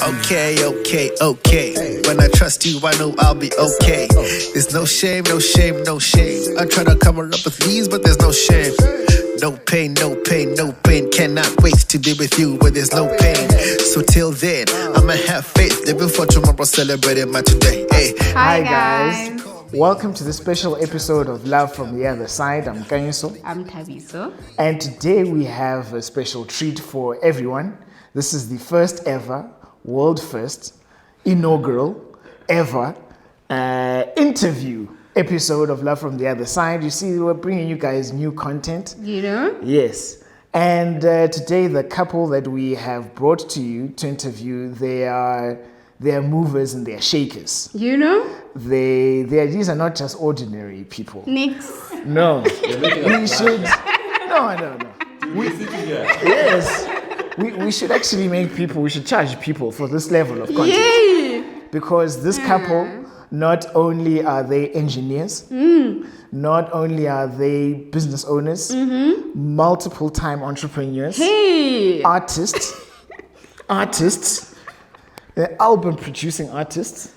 Okay. When I trust you, I know I'll be okay. There's no shame. I try to cover up with these, but there's no shame. No pain. Cannot wait to be with you where there's no pain. So till then, I'ma have faith. Living for tomorrow, celebrating my today. Hey. Hi guys. Welcome to the special episode of Love from the Other Side. I'm Kanyiso. I'm Tabiso. And today we have a special treat for everyone. This is the first ever, world first, inaugural ever interview episode of Love from the Other Side. You see, we're bringing you guys new content. You know? Yes. And today the couple that we have brought to you to interview, they are movers and they're shakers. You know? These are not just ordinary people. Nix. No. We should. No. Yes. We should actually we should charge people for this level of content. Yay! Because this couple, not only are they engineers, not only are they business owners, multiple time entrepreneurs, artists, album producing artists,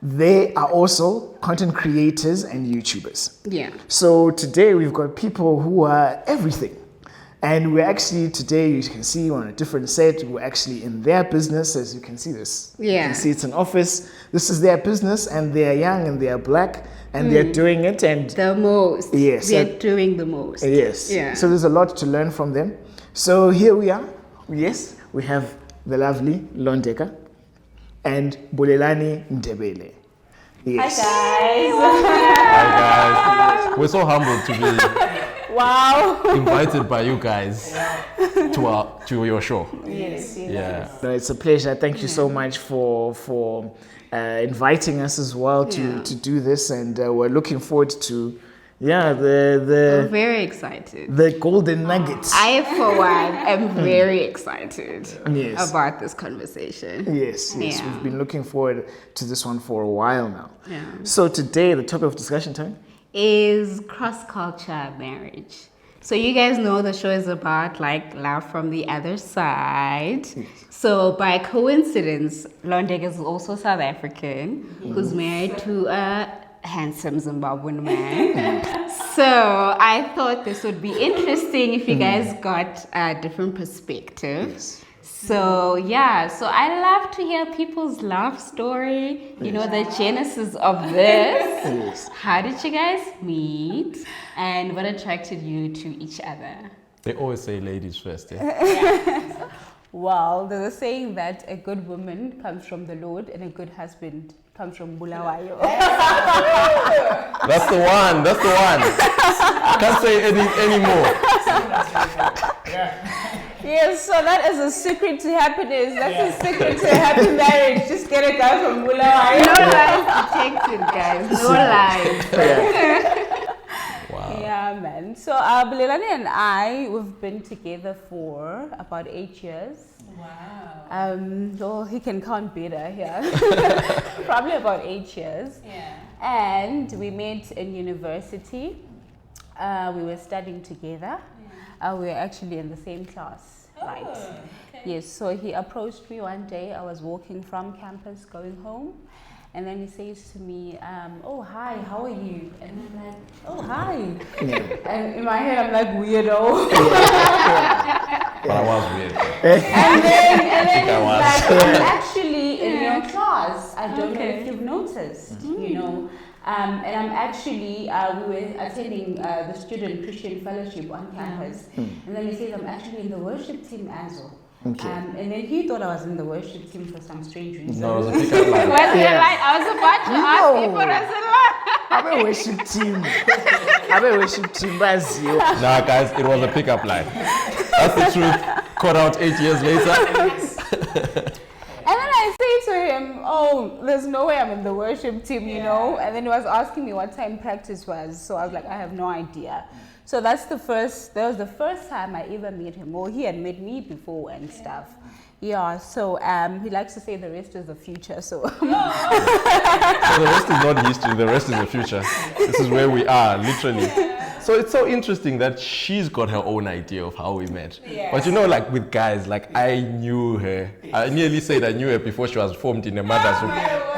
they are also content creators and YouTubers. Yeah. So today we've got people who are everything. And we're actually, today you can see on a different set, we're actually in their business, as you can see this. Yeah. You can see it's an office. This is their business, and they're young and they're black and they're doing it. And the most. Yes. They're doing the most. Yes. Yeah. So there's a lot to learn from them. So here we are. Yes, we have the lovely Londeka and Bulelani Ndebele. Yes. Hi guys. We're so humbled to be invited by you guys to your show. Yes. Yeah. No, it's a pleasure. Thank you so much for inviting us as well to do this, and we're looking forward to I'm very excited. The golden nuggets. I, for one, am very excited Yes. about this conversation. Yes. Yeah. We've been looking forward to this one for a while now. Yeah. So today, the topic of discussion time is cross-culture marriage. So you guys know the show is about like love from the other side. Yes. So by coincidence, Londek is also South African, who's married to a handsome Zimbabwean man. So I thought this would be interesting if you guys got a different perspective. Yes. So I love to hear people's love story, you know, the genesis of this. Yes. How did you guys meet and what attracted you to each other? They always say ladies first. Yeah? Well, there's a saying that a good woman comes from the Lord and a good husband comes from Bulawayo. That's the one. Can't say anymore. Yes, so that is a secret to happiness. That's a secret to a happy marriage. Just get a guy from Bulawayo. No lies detected, guys. No lies. Wow. Yeah, man. So Bulelani and I, we've been together for about 8 years. Wow. So he can count better here. Probably about 8 years. Yeah. And we met in university. We were studying together. We were actually in the same class, right? Okay. Yes, so he approached me one day. I was walking from campus going home. And then he says to me, oh, hi, how are you? And I'm like, oh, hi. And in my head, I'm like, weirdo. But I was weird. And then he's was. like, I'm actually in your class. I don't know if you've noticed, you know. And I'm actually, we were attending the Student Christian Fellowship on campus. And then he says, I'm actually in the worship team as well. Okay. And then he thought I was in the worship team for some strange reason. No, it was a pickup line. Was it right? I was about to ask if it was a lie. I'm a worship team. Bazio. Nah, guys, it was a pickup line. That's the truth. Caught out 8 years later. And then I say to him, oh, there's no way I'm in the worship team, you know? And then he was asking me what time practice was. So I was like, I have no idea. So that was the first time I ever met him. Well, he had met me before and stuff. Yeah, so he likes to say the rest is the future. So, So the rest is not history, the rest is the future. This is where we are, literally. So it's so interesting that she's got her own idea of how we met. But you know, like with guys, like I knew her. I nearly said I knew her before she was formed in a mother's womb.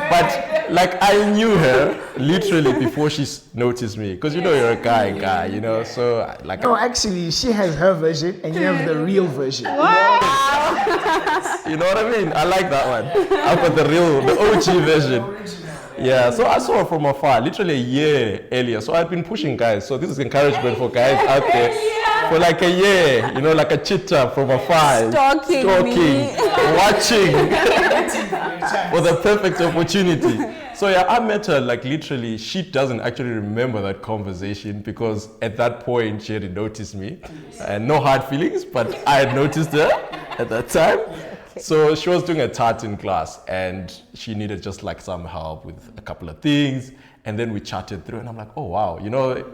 But like I knew her literally before she noticed me. Because you know you're a guy, you know. So like. No, actually, she has her version and you have the real version. You know what I mean? I like that one. I've got the OG version. Yeah, so I saw her from afar, literally a year earlier. So I've been pushing guys. So this is encouragement for guys out there. For like a year, you know, like a cheetah from afar. Stalking me. Watching for the perfect opportunity. So yeah, I met her like literally, she doesn't actually remember that conversation because at that point she had noticed me. And no hard feelings, but I had noticed her at that time. So she was doing a tart in class and she needed just like some help with a couple of things. And then we chatted through and I'm like, oh wow, you know,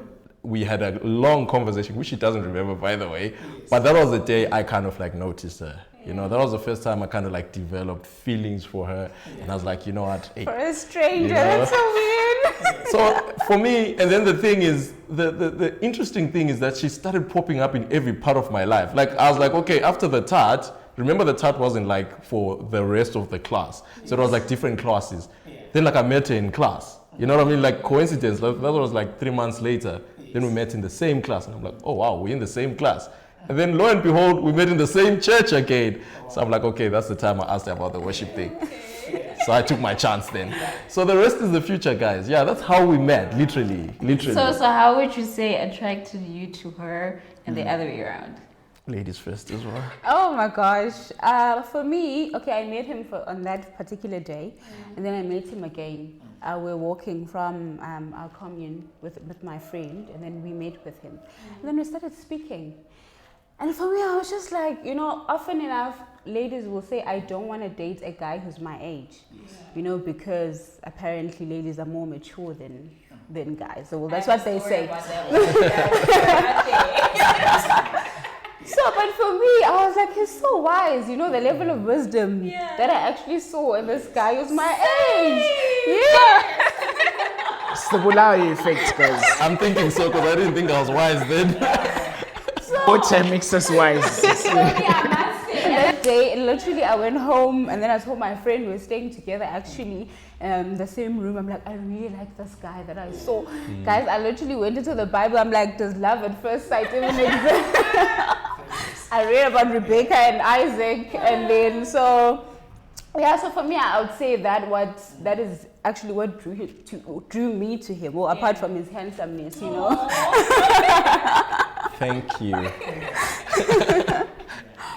we had a long conversation, which she doesn't remember by the way. But that was the day I kind of like noticed her. You know, that was the first time I kind of like developed feelings for her. And I was like, you know what? Hey, for a stranger, you know? that's so weird. So for me, and then the thing is, the interesting thing is that she started popping up in every part of my life. Like I was like, okay, after the tart, remember the tart wasn't like for the rest of the class. So it was like different classes. Then like I met her in class. You know what I mean? Like coincidence, that was like 3 months later. Then we met in the same class. And I'm like, oh wow, we're in the same class. And then lo and behold, we met in the same church again. So I'm like, okay, that's the time I asked her about the worship thing. So I took my chance then. So the rest is the future, guys. Yeah, that's how we met, literally. So how would you say attracted you to her and the other way around? Ladies first as well. Oh my gosh. For me, okay, I met him on that particular day, and then I met him again. We're walking from our commune with my friend, and then we met with him. And then we started speaking. And for me, I was just like, you know, often enough, ladies will say, I don't want to date a guy who's my age, you know, because apparently ladies are more mature than guys. So that's what they say. So, but for me, I was like, he's so wise, you know, the level of wisdom that I actually saw in this guy who's my age. Yeah. It's the Bulelani effect, guys. I'm thinking so because I didn't think I was wise then. Water makes us wise. That day, literally, I went home and then I told my friend we were staying together actually in the same room. I'm like, I really like this guy that I saw. Guys, I literally went into the Bible. I'm like, does love at first sight even exist? I read about Rebecca and Isaac, and then so for me, I would say that is actually what drew me to him. Well, apart from his handsomeness, you know. Thank you.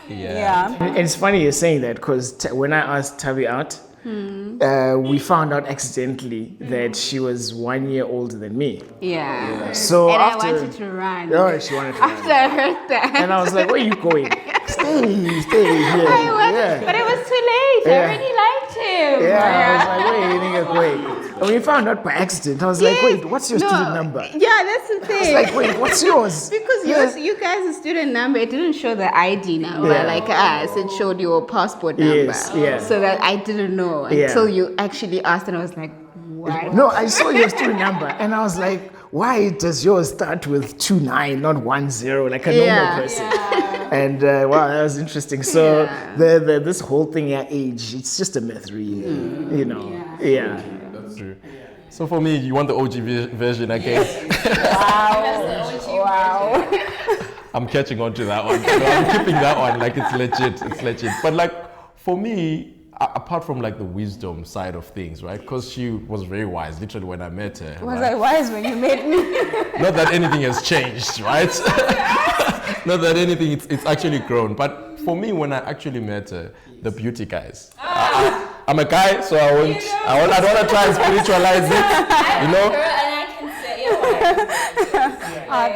Yeah. And it's funny you're saying that because when I asked Tavi out, we found out accidentally that she was 1 year older than me. Yeah. So and after, I wanted to run. Oh, she wanted to run. After I heard that. And I was like, where are you going? Stay here. But it was too late. I already liked him. Yeah, I was like, wait, nigga, wait. And we found out by accident. I was like, wait, what's your student number? Yeah, that's the thing. I was like, wait, what's yours? Because you guys' student number, it didn't show the ID number like us. It showed your passport number. Yes, yeah. So that I didn't know until you actually asked, and I was like, what? No, I saw your student number, and I was like, why does yours start with 29, not 10, like a normal person? And wow, that was interesting. So this whole thing, age, it's just a myth, really. You know, That's true. So for me, you want the OG version, I guess. Wow. I'm catching on to that one. I'm keeping that one, like it's legit. But like for me, apart from like the wisdom side of things, right? Because she was very wise, literally when I met her. Was I wise when you met me? Not that anything has changed, right? Not that anything, it's actually grown. But for me, when I actually met her, the beauty guys. I'm a guy, so I don't want to try and spiritualize it, you know? And I can say,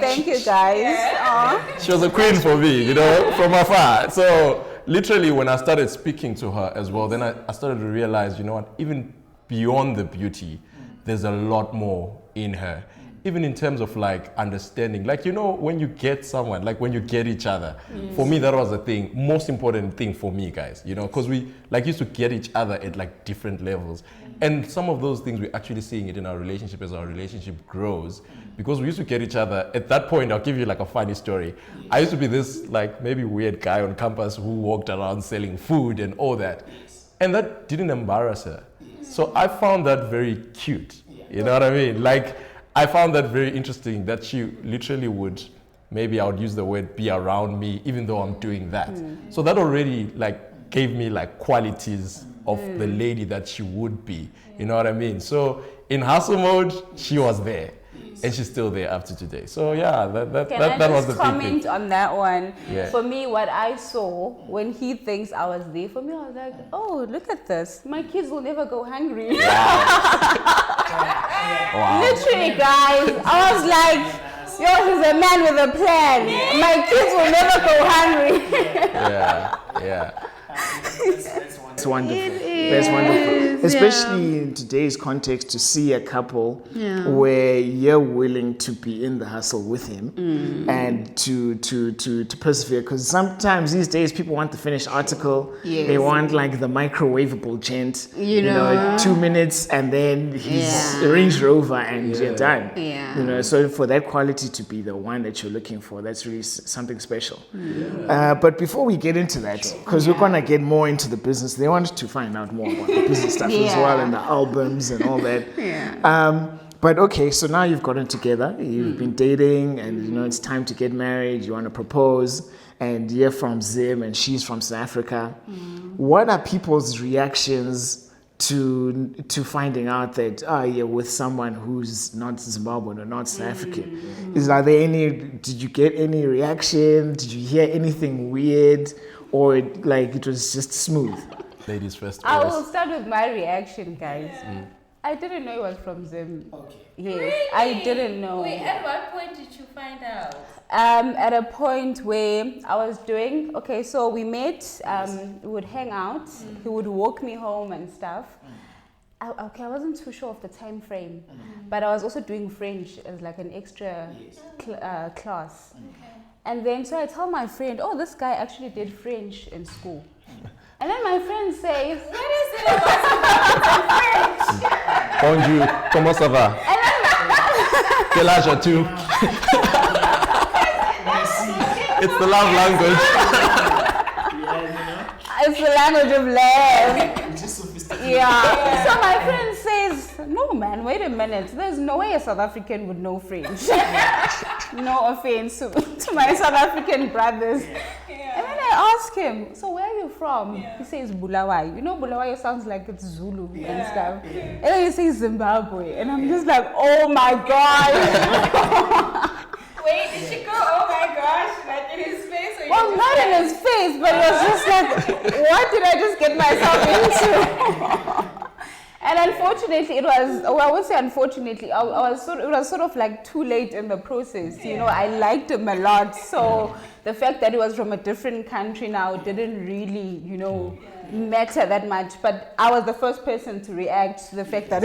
Thank you guys. She was a queen for me, you know, from afar. So literally when I started speaking to her as well, then I started to realize, you know what, even beyond the beauty, there's a lot more in her. even in terms of like understanding, like, you know, when you get someone, like when you get each other, for me, that was the thing, most important thing for me, guys, you know, because we like used to get each other at like different levels. And some of those things, we're actually seeing it in our relationship as our relationship grows, because we used to get each other. At that point, I'll give you like a funny story. I used to be this like maybe weird guy on campus who walked around selling food and all that. And that didn't embarrass her. So I found that very cute. You know what I mean? Like, I found that very interesting that she literally would, maybe I would use the word, be around me even though I'm doing that. So that already like gave me like qualities of the lady that she would be. You know what I mean? So in hustle mode, she was there. And she's still there after today. So yeah, that was the big thing. Comment on that one. Yeah. For me, what I saw when he thinks I was there, for me, I was like, oh, look at this. My kids will never go hungry. Wow. Literally, guys, I was like, yours is a man with a plan. My kids will never go hungry. Yeah. That's wonderful. That's wonderful. Especially in today's context, to see a couple where you're willing to be in the hustle with him and to persevere. Because sometimes these days people want the finished article. Yes. They want like the microwavable gent. You know. 2 minutes and then his Range Rover and you're done. Yeah. You know, so for that quality to be the one that you're looking for, that's really something special. But before we get into that, because we're gonna get more into the business, they wanted to find out more about the business stuff as well, and the albums and all that. But okay, so now you've gotten together, you've been dating, and you know it's time to get married. You want to propose, and you're from Zim, and she's from South Africa. What are people's reactions to finding out that you're with someone who's not Zimbabwean or not South African? Did you get any reaction? Did you hear anything weird, or like it was just smooth? Ladies first. I will start with my reaction, guys. I didn't know he was from Zim. Okay. Yes, Really? I didn't know. Wait, at what point did you find out? At a point where I was doing, so we met, we would hang out, he would walk me home and stuff. I wasn't too sure of the time frame, but I was also doing French as like an extra class. And then so I tell my friend, oh, this guy actually did French in school. And then my friend says, What is it about French? Bonjour, comment ça va? Quel âge as-tu? It's the love language. It's the language of love. Yeah. So my friend says, no man, wait a minute. There's no way a South African would know French. No offense to my South African brothers. And then I ask him, so where are you from? He says Bulelani. You know Bulelani sounds like it's Zulu and stuff. And then he says Zimbabwe. And I'm just like, oh my God. Wait, did she go, oh my gosh, like in his face? Or Well, not in his face, but it was just like, what did I just get myself into? And unfortunately, it was, well, I would say unfortunately, it was sort of like too late in the process. You know, I liked him a lot. So the fact that he was from a different country now didn't really, you know, matter that much. But I was the first person to react to the fact that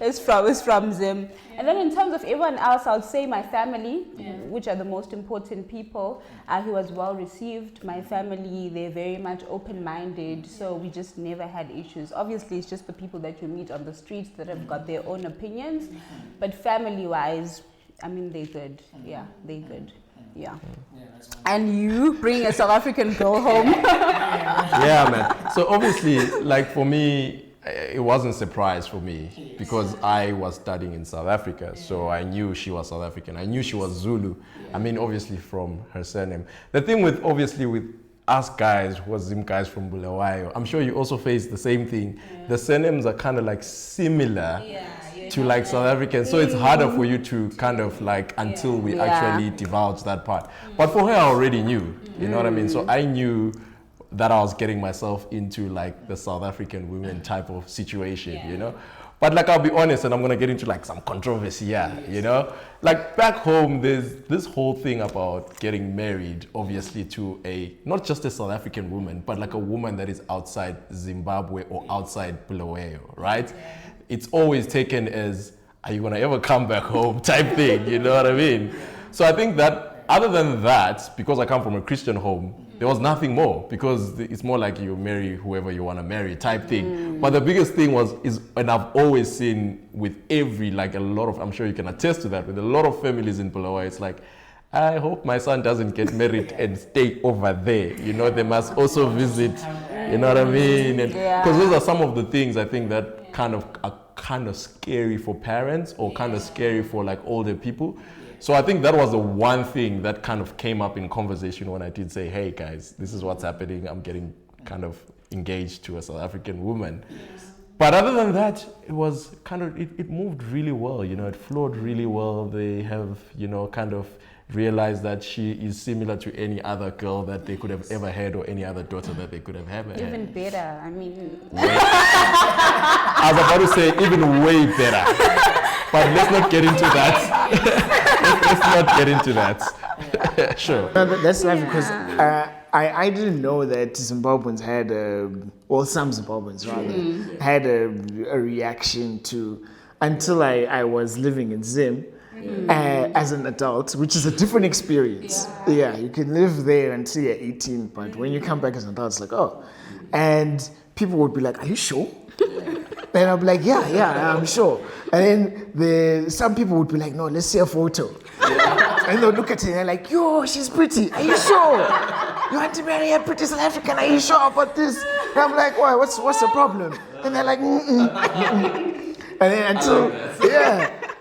it's from Zim. And then in terms of everyone else, I would say my family, which are the most important people. He was well received. My family, they're very much open-minded, so we just never had issues. Obviously, it's just the people that you meet on the streets that have got their own opinions. But family-wise, I mean, they're good. Yeah, they're good. Yeah. And you bring a South African girl home. Yeah, man. So obviously, like for me, it wasn't a surprise for me because I was studying in South Africa, so I knew she was South African. I knew she was Zulu. I mean, obviously from her surname. The thing with us guys, who was Zim guys from Bulawayo, I'm sure you also face the same thing. The surnames are kind of like similar to like South African, so it's harder for you to kind of like until we actually divulge that part. But for her, I already knew, you know what I mean? So I knew that I was getting myself into like the South African women type of situation, you know? But like, I'll be honest, and I'm gonna get into like some controversy here, you know? Like back home, there's this whole thing about getting married, obviously to not just a South African woman, but like a woman that is outside Zimbabwe or outside Bulawayo, right? It's always taken as are you gonna ever come back home type thing, you know what I mean? So I think that other than that, because I come from a Christian home, there was nothing more, because it's more like you marry whoever you want to marry type thing. But the biggest thing and I've always seen with I'm sure you can attest to that, with a lot of families in Bulawayo, it's like, I hope my son doesn't get married and stay over there. You know, they must also visit, you know what I mean? Because those are some of the things I think that are kind of scary for parents, or kind of scary for like older people. So I think that was the one thing that kind of came up in conversation when I did say, hey guys, this is what's happening. I'm getting kind of engaged to a South African woman. But other than that, it was kind of, it moved really well, you know, it flowed really well. They have, you know, kind of realized that she is similar to any other girl that they could have ever had, or any other daughter that they could have ever had. Even better, I mean. I was about to say even way better. But let's not get into that. let's not get into that. Sure. No, that's life, because I didn't know that Zimbabweans had, some Zimbabweans rather, had a reaction to, until I was living in Zim as an adult, which is a different experience. Yeah, you can live there until you're 18, but when you come back as an adult, it's like, oh. And people would be like, are you sure? And I'll be like, yeah, I'm sure. And then some people would be like, no, let's see a photo. And they'll look at it and they're like, yo, she's pretty. Are you sure? You want to marry a pretty South African? Are you sure about this? And I'm like, why? What's the problem? And they're like, And then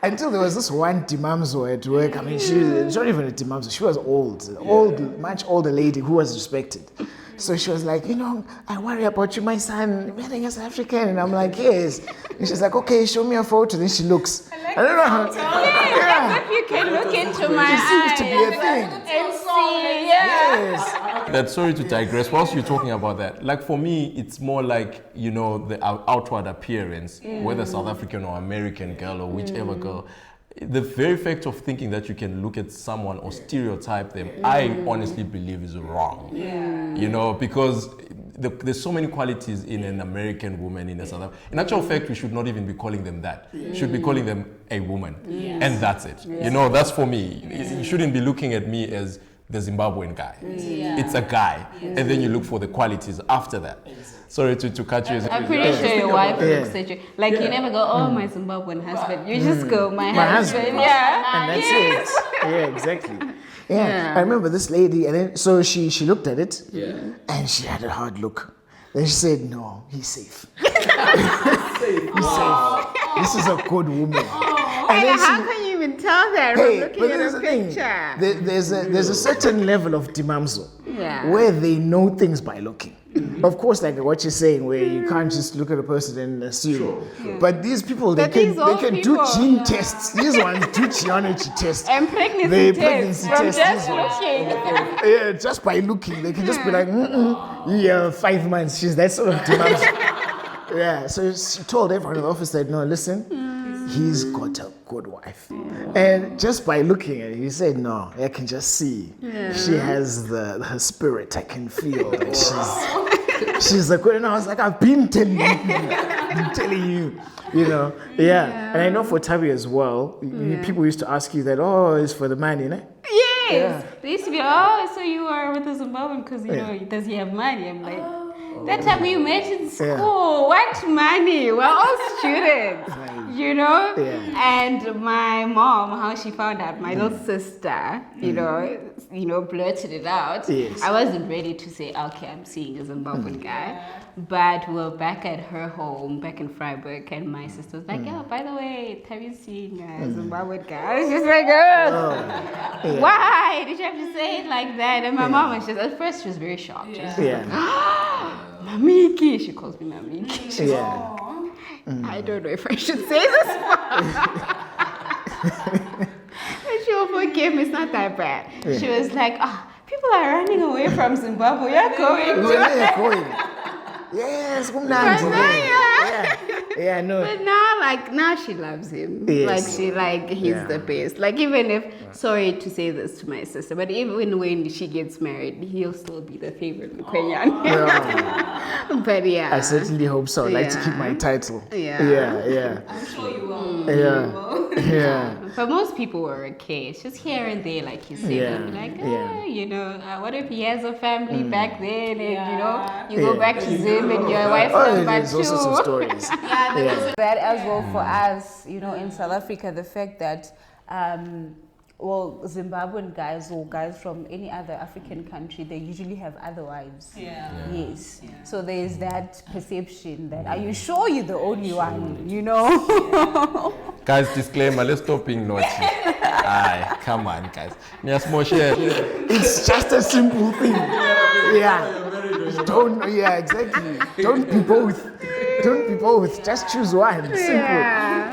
until there was this one Dimamzo at work. I mean, she's not even a Dimamzo. She was old, much older lady who was respected. So she was like, you know, I worry about you, my son, marrying a South African. And I'm like, yes. And she's like, okay, show me a photo. Then she looks. I don't know how. If you can look into my eyes. It seems to be a thing. And see, yeah. That, sorry to digress, whilst you're talking about that, like for me, it's more like, you know, the outward appearance, whether South African or American girl or whichever girl. The very fact of thinking that you can look at someone or stereotype them, I honestly believe is wrong. You know, because there's so many qualities in an American woman, in a South African. In actual fact, we should not even be calling them that. We should be calling them a woman. And that's it. You know, that's for me. You shouldn't be looking at me as the Zimbabwean guy. It's a guy. And then you look for the qualities after that. Sorry to cut you. I'm pretty sure your wife looks at you. Like you never go, oh, my Zimbabwean husband. You just go, my husband. Yeah. And that's it. Yeah, exactly. Yeah. I remember this lady, and then so she looked at it, and she had a hard look. Then she said, no, he's safe. He's safe. This is a good woman. And how can you even tell that from looking at a picture? There's a certain level of Dimamzo where they know things by looking. Of course, like what you're saying, where you can't just look at a person and assume. But these people, they can do gene tests. These ones do genealogy tests. And pregnancy tests. From tests. Just looking. Yeah, just by looking. They can just be like, yeah, 5 months. She's that sort of Dimamzo. Yeah, so she told everyone in the office that, no, listen, he's got a good wife. And just by looking at it, he said, no, I can just see. She has her spirit. I can feel that she's a good. And I was like, I've been telling you, you know. Yeah. And I know for Tavi as well, people used to ask you that, oh, it's for the money, né? Yes. Yeah. They used to be, oh, so you are with the Zimbabwean because, you know, does he have money? I'm like, that time we met in school. What money? We're all students, you know? And my mom, how she found out, my little sister, you know, blurted it out. I wasn't ready to say, okay, I'm seeing a Zimbabwean guy. But we're back at her home, back in Freiburg, and my sister was like, yeah, by the way, have you seen a Zimbabwean guy? I was just like, why did you have to say it like that? And my mom was just, at first she was very shocked. She was like, Mamiki. She calls me Mamiki. She's I don't know if I should say this. And she'll forgive me, it's not that bad. She was like, people are running away from Zimbabwe. You're going to. Yes, yeah, no. But now she loves him. Yes. He's the best. Like even if, sorry to say this to my sister, but even when she gets married, he'll still be the favorite Mkwenyan. But I certainly hope so. I like to keep my title. I'm sure you will. Yeah. But most people were okay. It's just here and there, like you said. Yeah, I'm like, yeah. you know, what if he has a family back then, and you know, Yeah. you go Yeah. back to Zim and your wife Oh, number there's all sorts of two. stories. Yeah, that as well for us, you know, in South Africa, the fact that, well, Zimbabwean guys or guys from any other African country, they usually have other wives. Yeah. Yes. So there's that perception that, are you sure you're the only one, you know? Guys, disclaimer, let's stop being naughty. Aye, come on, guys. It's just a simple thing. Yeah. Don't. Yeah, exactly. Don't be both. Don't be both. Just choose one. Simple.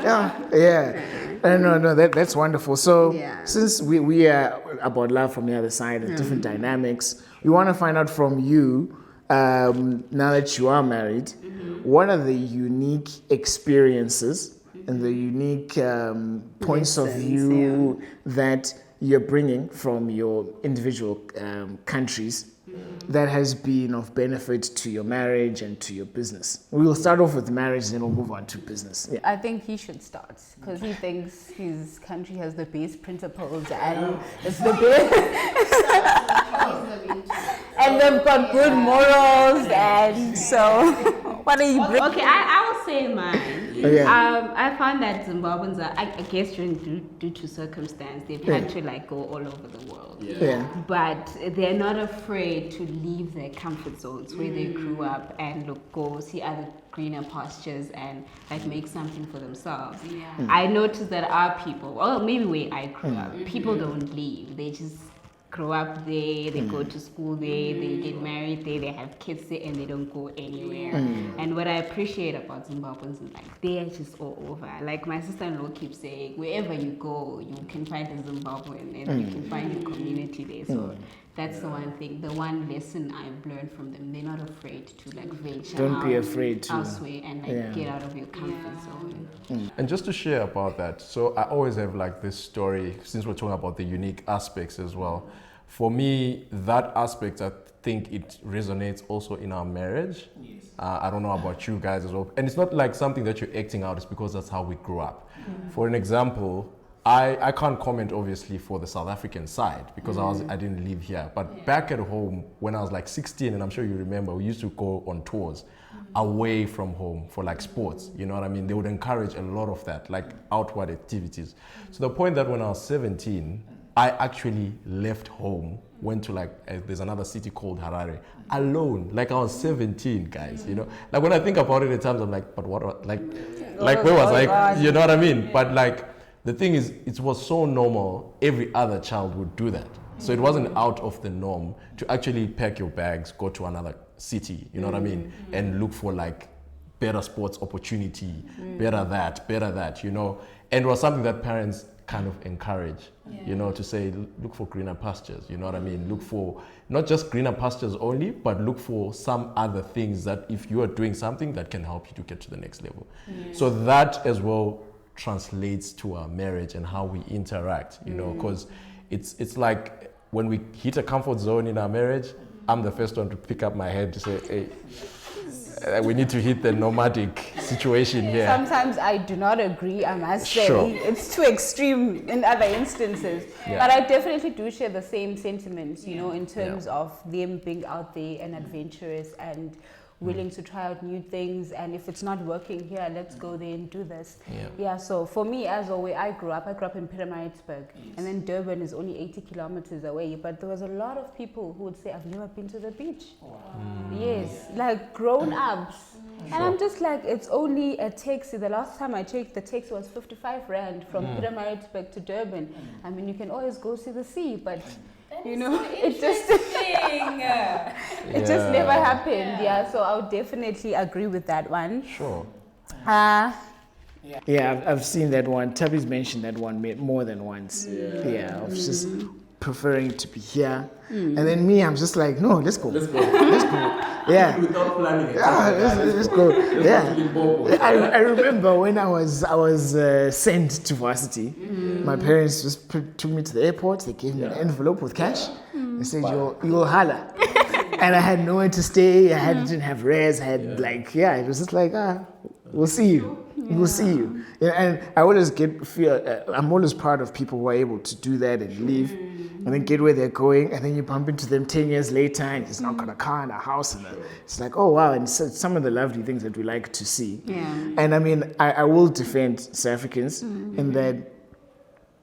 Yeah. No. That's wonderful. So Yeah. since we are about love from the other side and different dynamics, we want to find out from you. Now that you are married, what are the unique experiences and the unique points of Lessons, view that you're bringing from your individual countries that has been of benefit to your marriage and to your business? We will start off with marriage, then we'll move on to business. Yeah. I think he should start because he thinks his country has the best principles and it's the best. And they've got good morals, and so what are you bringing? Okay, I will say mine. Yeah. I found that Zimbabweans are, I guess, due to circumstance, they've had to like go all over the world. Yeah. But they're not afraid to leave their comfort zones where they grew up and go see other greener pastures and like make something for themselves. I noticed that our people, well, maybe where I grew up, people don't leave. They just grow up there, they go to school there, they get married there, they have kids there, and they don't go anywhere. And what I appreciate about Zimbabweans is like they're just all over. Like my sister-in-law keeps saying, wherever you go, you can find a Zimbabwean and you can find a community there. So that's the one thing, the one lesson I've learned from them. They're not afraid to like venture Don't out be afraid to. elsewhere and like get out of your comfort zone. And just to share about that, so I always have like this story, since we're talking about the unique aspects as well. For me, that aspect, I think it resonates also in our marriage. Yes. I don't know about you guys as well. And it's not like something that you're acting out, it's because that's how we grew up. For an example, I can't comment obviously for the South African side because I didn't live here. But back at home, when I was like 16, and I'm sure you remember, we used to go on tours away from home for like sports, you know what I mean? They would encourage a lot of that, like outward activities. To the point that when I was 17, I actually left home, went to like, there's another city called Harare, alone. Like I was 17, guys, you know? Like when I think about it at times, I'm like, but what, like where was I? You know what I mean? But like, the thing is, it was so normal, every other child would do that. So it wasn't out of the norm to actually pack your bags, go to another city, you know what I mean? And look for like better sports opportunity, better that, you know? And it was something that parents kind of encourage, you know, to say, look for greener pastures, you know what I mean? Look for not just greener pastures only, but look for some other things that if you are doing something that can help you to get to the next level. So that as well translates to our marriage and how we interact, you know, because it's like when we hit a comfort zone in our marriage, I'm the first one to pick up my head to say, hey, we need to hit the nomadic situation here. Sometimes I do not agree, I must say. Sure. It's too extreme in other instances. Yeah. But I definitely do share the same sentiments, you know, in terms of them being out there and adventurous and willing to try out new things, and if it's not working here, let's go there and do this. So for me, as always, I grew up in Pietermaritzburg, and then Durban is only 80 kilometers away, but there was a lot of people who would say, I've never been to the beach. Yes, like grown-ups. And I'm just like, it's only a taxi. The last time I checked, the taxi was 55 Rand from Pietermaritzburg to Durban. I mean, you can always go see the sea, but you know, it just it just never happened. So I would definitely agree with that one. Sure. Yeah, I've seen that one. Tabby's mentioned that one more than once. Yeah, of just preferring to be here. And then me, I'm just like, no, let's go. Let's go. Yeah. Without planning it. Let's go. Yeah. I remember when I was sent to varsity, my parents just took me to the airport. They gave me an envelope with cash. They said, you'll holla. And I had nowhere to stay. I didn't have res. I had it was just like, we'll see you. He will see you. Yeah, and I always I'm always proud of people who are able to do that and leave and then get where they're going, and then you bump into them 10 years later and he's not got a car and a house, and it's like, oh wow, and so some of the lovely things that we like to see. Yeah. And I mean, I will defend South Africans in that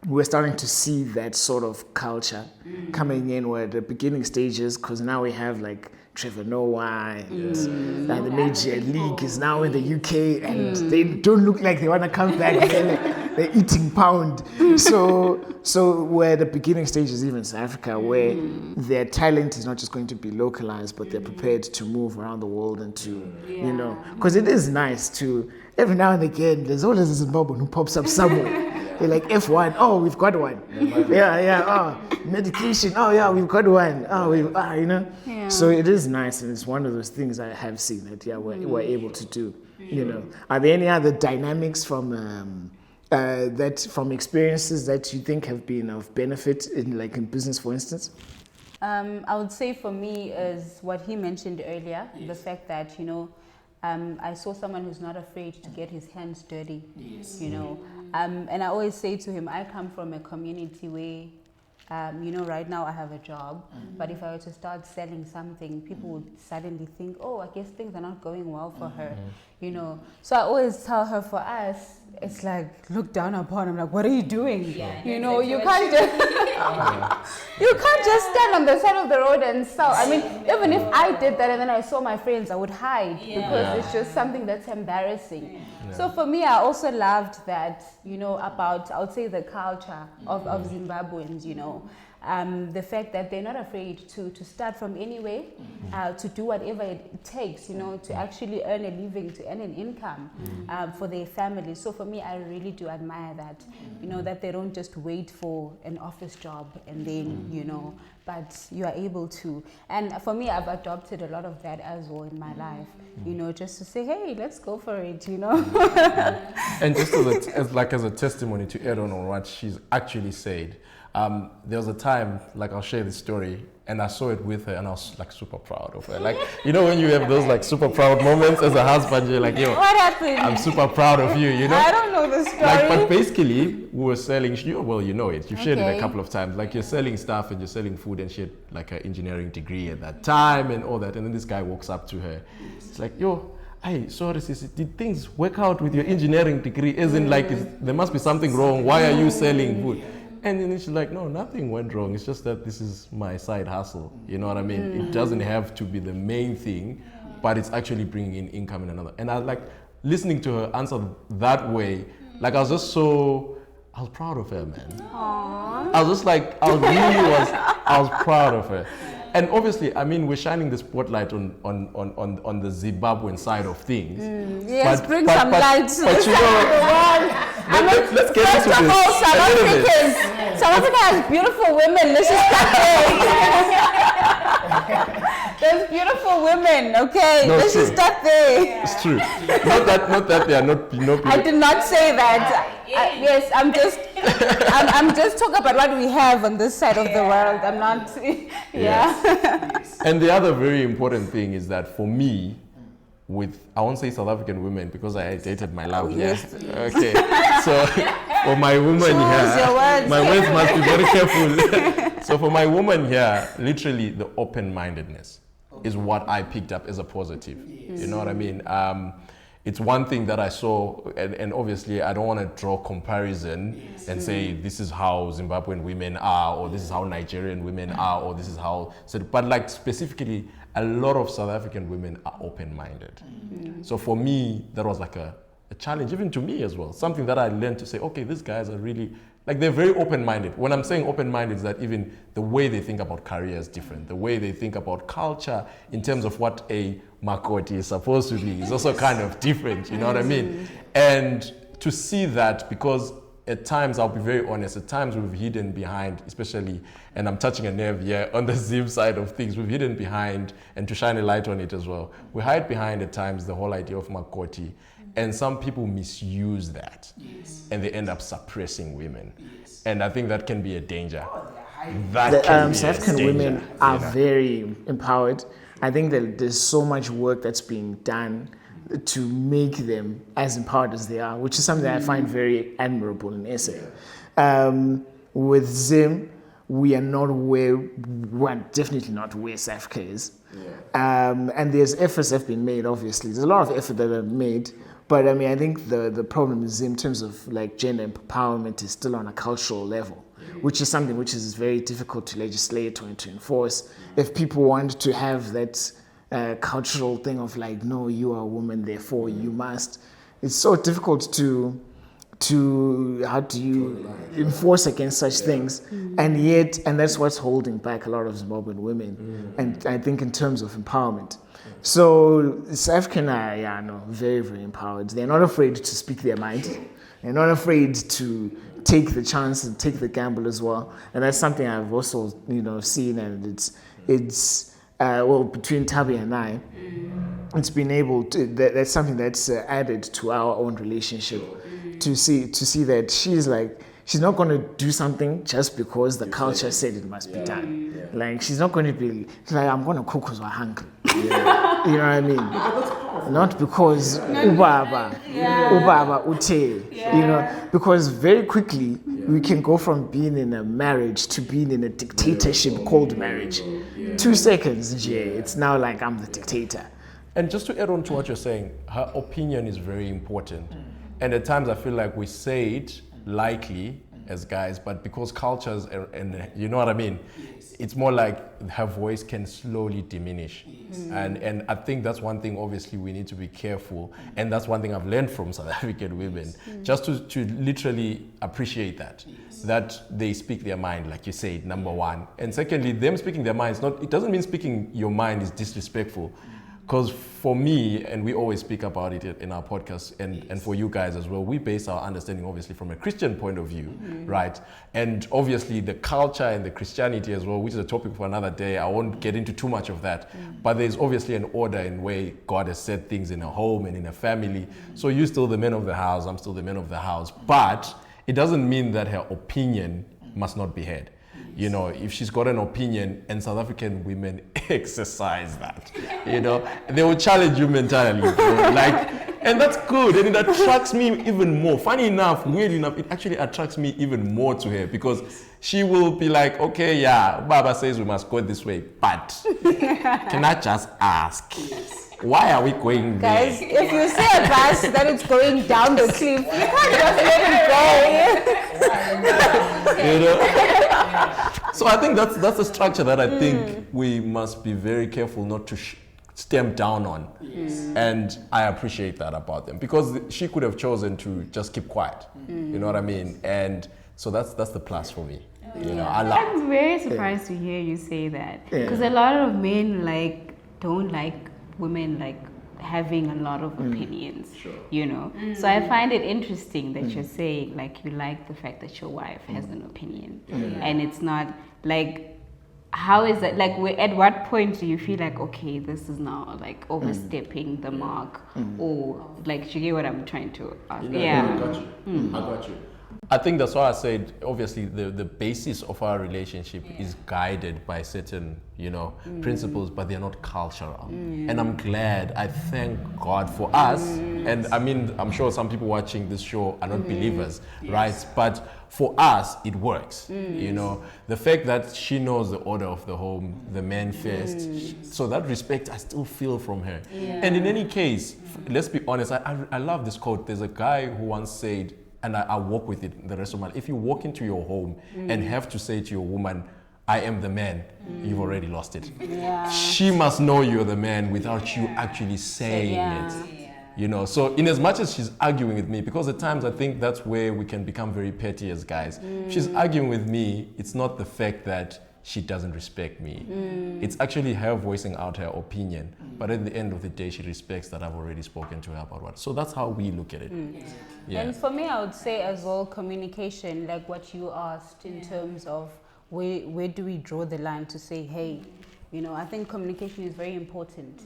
we're starting to see that sort of culture coming in. We're at the beginning stages, because now we have like Trevor Noah and the Major League is now in the UK, and they don't look like they want to come back. They're eating pound. So we're at the beginning stages, even in South Africa, where their talent is not just going to be localized, but they're prepared to move around the world and to, you know, because it is nice to, every now and again, there's always a Zimbabwean who pops up somewhere. They're like, F1, oh, we've got one. Oh, medication, oh yeah, we've got one. Oh, you know. Yeah. So it is nice, and it's one of those things I have seen that we're able to do. You know, are there any other dynamics from from experiences that you think have been of benefit in business, for instance? I would say for me is what he mentioned earlier, the fact that, you know, I saw someone who's not afraid to get his hands dirty, you know. And I always say to him, I come from a community where, you know, right now I have a job, but if I were to start selling something, people would suddenly think, oh, I guess things are not going well for her, you know. So I always tell her, for us, it's like, look down upon. I'm like, what are you doing? Yeah, you know, you can't just you can't just stand on the side of the road and sell. I mean, even if I did that and then I saw my friends, I would hide because it's just something that's embarrassing. So for me, I also loved that, you know, about, I would say, the culture of Zimbabweans, you know. The fact that they're not afraid to start from anywhere, to do whatever it takes, you know, to actually earn a living, to earn an income for their families. So for me, I really do admire that, you know, that they don't just wait for an office job and then, you know, but you are able to. And for me, I've adopted a lot of that as well in my life, you know, just to say, hey, let's go for it, you know. And just as a testimony to add on what she's actually said, there was a time, like, I'll share this story, and I saw it with her, and I was like super proud of her. Like, you know, when you have those like super proud moments as a husband, you're like, yo, what happened? I'm super proud of you, you know? I don't know the story. Like, but basically, we were selling, well, you know it, you've shared it a couple of times. Like, you're selling stuff and you're selling food, and she had like an engineering degree at that time and all that. And then this guy walks up to her. It's like, yo, hey, sorry, sis, did things work out with your engineering degree? Isn't like, there must be something wrong. Why are you selling food? And then she's like, no, nothing went wrong. It's just that this is my side hustle. You know what I mean? It doesn't have to be the main thing, but it's actually bringing in income in another. And I like listening to her answer that way. Like, I was proud of her, man. Aww. I was just like, I was proud of her. And obviously, I mean, we're shining the spotlight on the Zimbabwean side of things. Yes, bring some light to but the you side of the world. let's get into First of this. all, South Africa has beautiful women. Let's just start there. There's beautiful women, okay? No, let's just start there. It's true. Not that they are not beautiful. I did not say that. Yes, I'm just talking about what we have on this side of the world. I'm not, And the other very important thing is that for me, I won't say South African women because I dated my love. Yes. Okay. So for my woman here, my words must be very careful. So for my woman here, literally the open-mindedness is what I picked up as a positive. You know what I mean? It's one thing that I saw, and obviously I don't want to draw comparison and say this is how Zimbabwean women are, or this is how Nigerian women are, or this is how, but like specifically, a lot of South African women are open-minded. So for me, that was like a challenge, even to me as well. Something that I learned to say, okay, these guys are really, like, they're very open-minded. When I'm saying open-minded, is that even the way they think about career is different. The way they think about culture in terms of what a makoti is supposed to be is also kind of different, you know what I mean? And to see that, because at times, I'll be very honest, at times we've hidden behind, especially, and I'm touching a nerve here, on the Zim side of things, we've hidden behind, and to shine a light on it as well, we hide behind at times the whole idea of makoti, and some people misuse that, and they end up suppressing women. And I think that can be a danger. South African women are very empowered. I think that there's so much work that's being done to make them as empowered as they are, which is something that I find very admirable in SA. With Zim, we're definitely not where South Africa is. And there's efforts that have been made, obviously. There's a lot of effort that are made, but I mean, I think the problem is in terms of like gender empowerment is still on a cultural level, which is something which is very difficult to legislate or to enforce. If people want to have that cultural thing of like, no, you are a woman, therefore you must, it's so difficult to how do you enforce against such things, and that's what's holding back a lot of Zimbabwean women, and I think in terms of empowerment. So South African are very, very empowered. They're not afraid to speak their mind. They're not afraid to take the chance and take the gamble as well, and that's something I've also seen, and it's between Tabi and I, it's been able to, that's something that's added to our own relationship. To see that she's not going to do something just because the culture said it must be done. Like she's not going to be like, I'm going to cook because we're hungry. You know what I mean? Not because ubaba ute. Because very quickly we can go from being in a marriage to being in a dictatorship called marriage. 2 seconds, it's now like I'm the dictator. And just to add on to what you're saying, her opinion is very important. And at times I feel like we say it lightly as guys, but because cultures and you know what I mean, it's more like her voice can slowly diminish. And I think that's one thing obviously we need to be careful, and that's one thing I've learned from South African women, just to literally appreciate that they speak their mind, like you said, number one. And secondly, them speaking their mind, it doesn't mean speaking your mind is disrespectful. Because for me, and we always speak about it in our podcast, and for you guys as well, we base our understanding obviously from a Christian point of view, right? And obviously the culture and the Christianity as well, which is a topic for another day. I won't get into too much of that. But there's obviously an order in way God has set things in a home and in a family. So you're still the man of the house, I'm still the man of the house. But it doesn't mean that her opinion must not be heard. You know, if she's got an opinion, and South African women exercise that, they will challenge you mentality, and that's good, and it attracts me even more. Funny enough, weird enough, it actually attracts me even more to her, because she will be like, okay, Baba says we must go this way, but can I just ask? Why are we going there? Guys, if you see a bus that is going down the cliff, you can't just let it go. So I think that's a structure that I think we must be very careful not to stamp down on. And I appreciate that about them, because she could have chosen to just keep quiet. You know what I mean? And so that's the plus for me. I'm very surprised to hear you say that, because a lot of men don't like women having a lot of opinions, So I find it interesting that you're saying you like the fact that your wife has an opinion, and it's not how is that at what point do you feel like, okay, this is now overstepping the mark, or do you get what I'm trying to ask? I got you. I think that's why I said, obviously, the basis of our relationship is guided by certain, principles, but they're not cultural. And I'm glad, I thank God for us. And I mean, I'm sure some people watching this show are not believers, right? But for us, it works. The fact that she knows the order of the home, the man first. So that respect I still feel from her. And in any case, let's be honest, I love this quote. There's a guy who once said, and I walk with it the rest of my life. If you walk into your home and have to say to your woman, I am the man, you've already lost it. She must know you're the man without you actually saying it. So in as much as she's arguing with me, because at times I think that's where we can become very petty as guys. She's arguing with me, it's not the fact that she doesn't respect me. It's actually her voicing out her opinion. But at the end of the day, she respects that I've already spoken to her about what. So that's how we look at it. And for me, I would say as well, communication, like what you asked in terms of where do we draw the line to say, hey, I think communication is very important.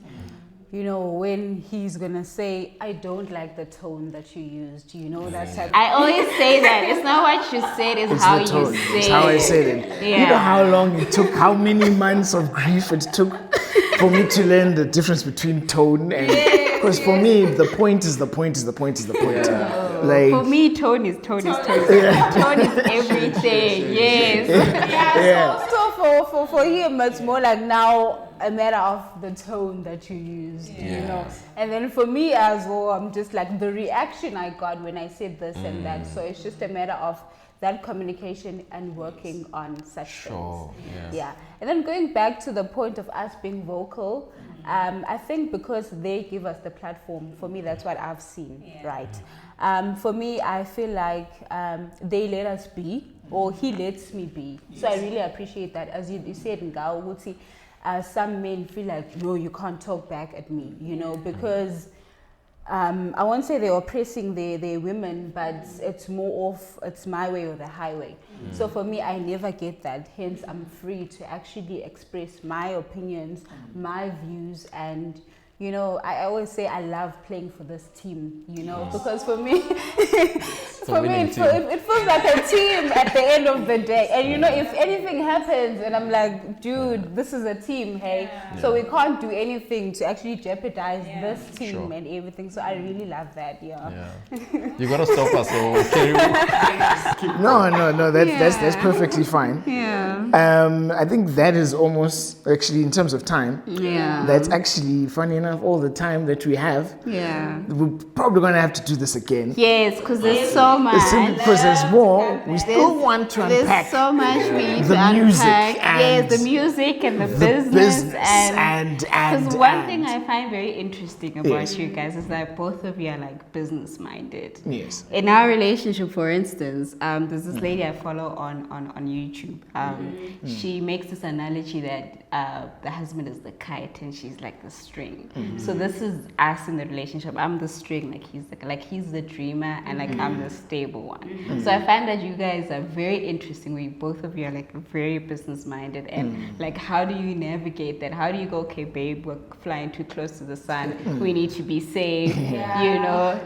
When he's gonna say, I don't like the tone that you used, that type of I always say that. It's not what you said, it's how you say it. It's how I said it. You know how long it took, how many months of grief it took for me to learn the difference between tone and... Because for me, the point is the point is the point is the point. Like For me, tone is tone is tone. Tone is everything. Yes. So for him, it's more like now a matter of the tone that you use, you know. And then for me as well, I'm just like the reaction I got when I said this and that. So it's just a matter of that communication and working on such things. Yeah. And then going back to the point of us being vocal, I think because they give us the platform, for me, that's what I've seen, right? For me, I feel like they let us be, or he lets me be. So I really appreciate that. As you said, Ngao Wuti, some men feel like, no, you can't talk back at me, you know, because I won't say they're oppressing their women, but it's more of it's my way or the highway. So for me, I never get that. Hence, I'm free to actually express my opinions, my views, and you know, I always say I love playing for this team, you know, because for me, it feels like a team at the end of the day. And you know, if anything happens and I'm like, dude, this is a team, hey, so we can't do anything to actually jeopardize this team and everything. So I really love that, You gotta stop us, so carry on. No, that's perfectly fine. I think that is almost actually in terms of time. That's actually funny enough. All the time that we have, we're probably gonna have to do this again. Yes, because there's so much. Because there's more. We still want to unpack. There's so much we need the to music unpack. and the music and the business and because one thing I find very interesting about you guys is that both of you are like business minded. Yes. In our relationship, for instance, there's this lady I follow on YouTube. She makes this analogy that the husband is the kite and she's like the string. So this is us in the relationship. I'm the string, he's the dreamer, and I'm the stable one. So I find that you guys are very interesting. Both of you are like very business minded, and like how do you navigate that? How do you go, okay, babe, we're flying too close to the sun. We need to be safe. You know,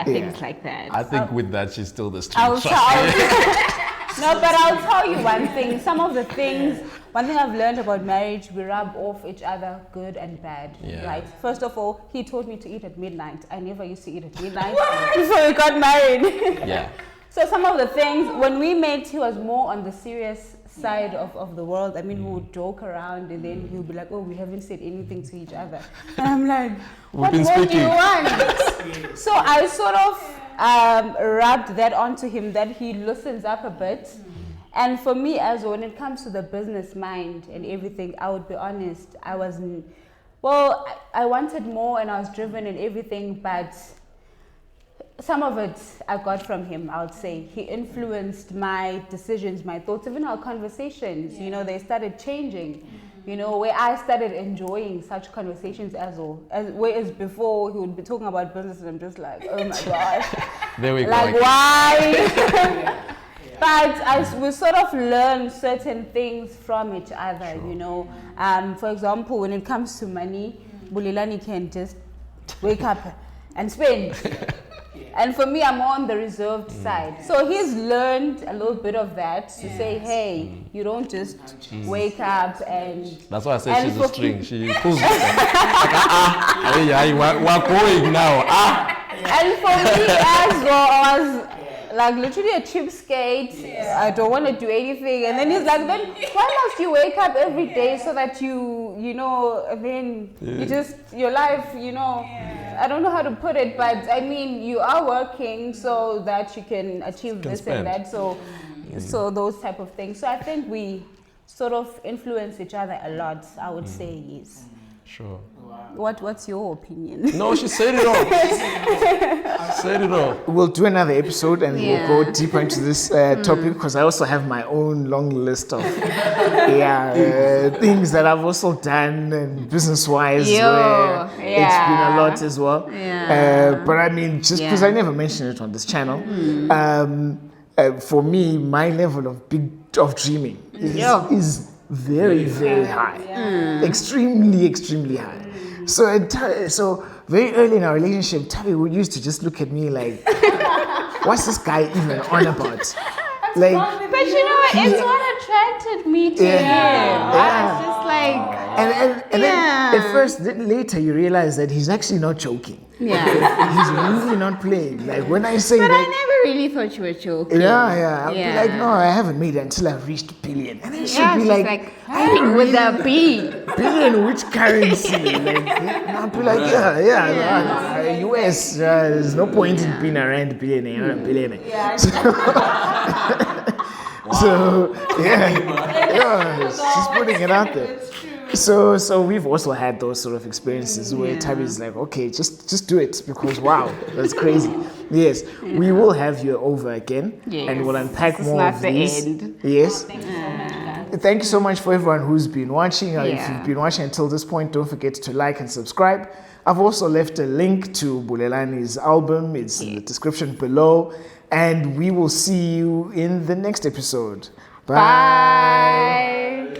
things like that. I think with that, she's still the string. No, but I'll tell you one thing. One thing I've learned about marriage, we rub off each other good and bad, right? First of all, he told me to eat at midnight. I never used to eat at midnight before we got married. So some of the things, when we met, he was more on the serious side of the world. I mean, we would joke around and then he'll be like, oh, we haven't said anything to each other. And I'm like, what more do you want? So I sort of rubbed that onto him, that he loosens up a bit. And for me, as when it comes to the business mind and everything, I would be honest, I wasn't, I wanted more and I was driven and everything, but some of it I got from him, I would say. He influenced my decisions, my thoughts, even our conversations, you know, they started changing. You know, where I started enjoying such conversations whereas before he would be talking about business and I'm just like, oh my gosh. There we go. Like, why? But we sort of learn certain things from each other, you know. For example, when it comes to money, Bulelani can just wake up and spend. And for me, I'm on the reserved side. So he's learned a little bit of that to say, hey, you don't just wake up and... That's why I said she's a string. She pulls it. We're going now. And for me as well, I was like literally a cheapskate. I don't want to do anything. And then he's like, then why must you wake up every day so that you know, and then you just, your life, you know... I don't know how to put it, but I mean, you are working so that you can achieve this and that. So those type of things. So I think we sort of influence each other a lot, I would say, yes. Sure. What's your opinion? No, she said it all. Said it all. We'll do another episode and we'll go deeper into this topic, because I also have my own long list of things that I've also done and business-wise where it's been a lot as well. But I mean, just because I never mentioned it on this channel, for me, my level of dreaming is very, very high. Extremely, extremely high. So very early in our relationship, Tabi would used to just look at me like, what's this guy even on about? Like, but you know what? It's what attracted me to him. I was just like, And then at first, then later you realize that he's actually not joking. Yeah. He's really not playing. Like when I say But that. I never really thought you were joking. I'll be like, no, I haven't made it until I've reached billion. And then she'll be she's like, with a B. billion, which currency? And I'll be like, US, there's no point in being a rand billionaire, you're a billionaire. Yeah. So she's putting it out there. So we've also had those sort of experiences where Tabby's like, okay, just do it because wow, that's crazy. Yes, we will have you over again, and we'll unpack This is more not of the these. end. Yes. Thank you so much, guys. Thank you so much for everyone who's been watching. If Yeah. you've been watching until this point, don't forget to like and subscribe. I've also left a link to Bulelani's album. It's in the description below. And we will see you in the next episode. Bye. Bye.